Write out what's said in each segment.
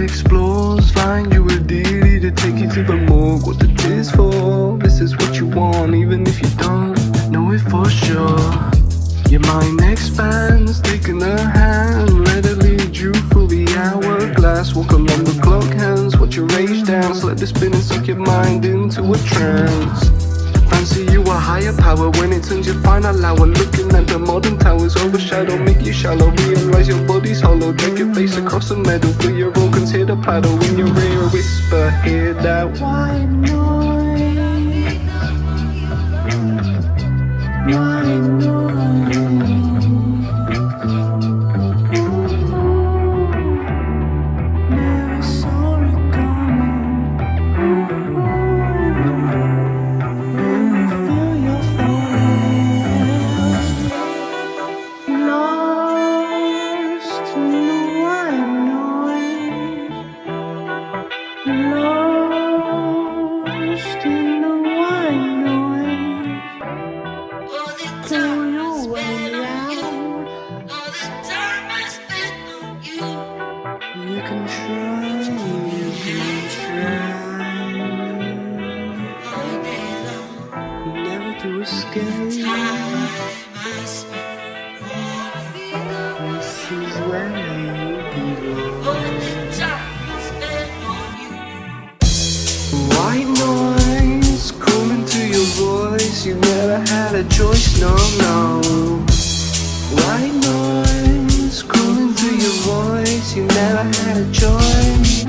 explores, find you a deity to take you to the morgue. What the tears for? This is what you want, even if you don't know it for sure. Your mind expands, taking a hand, let it lead you through the hourglass. Walk along the clock hands, watch your age dance, let the spin and suck your mind into a trance. Fancy you a higher power when it turns your final hour. Looking at the modern towers, overshadow, make you shallow. Realize your body's hollow, drag your face across the meadow. Feel your organs hear the plateau in your ear, whisper, hear that white noise. White noise. Never saw it coming. Lost in the white noise. All the time I spent on you. All the time I spent on you. You can try, All day long. never to escape. Time I spent on you. This is where you belong. All the time I spent on you. White noise calling to your voice. You never had a choice, no, no. White noise calling to your voice. You never had a choice.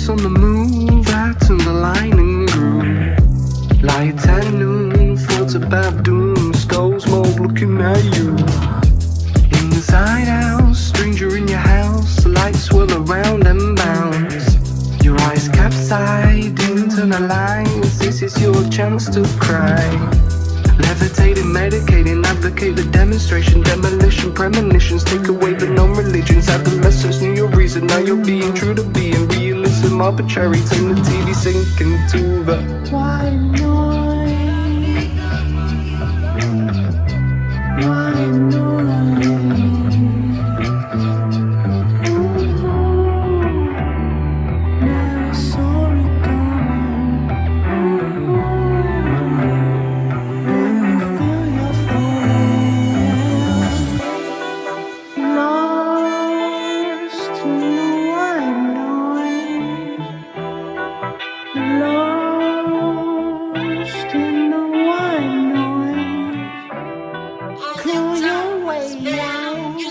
On the move, out in the line and groove. Light at noon, thoughts about doom. Skulls mold looking at you. Inside out, stranger in your house. The lights swirl around and bounce. Your eyes capsize, internalize. This is your chance to cry. Levitating, medicating, advocate the demonstration. Demolition, premonitions, take away the non-religions. Adolescence knew your reason, now you're being true to being. Realism, arbitrary, turn the TV sinking to the white noise. White noise. Never saw it coming. Lost in the white noise. Lost in the white noise. Claw your way out.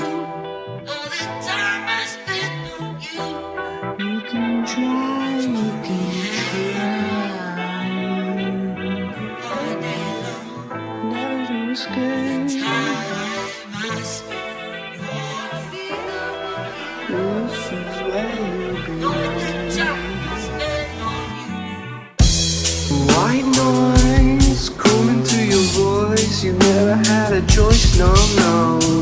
All the time I spent on you. You can try, you can try. All day long. Never to escape. Time I spent on you. This is where you All the belong. time I spent on you. White noise calling to your voice. You never had a choice, no, no.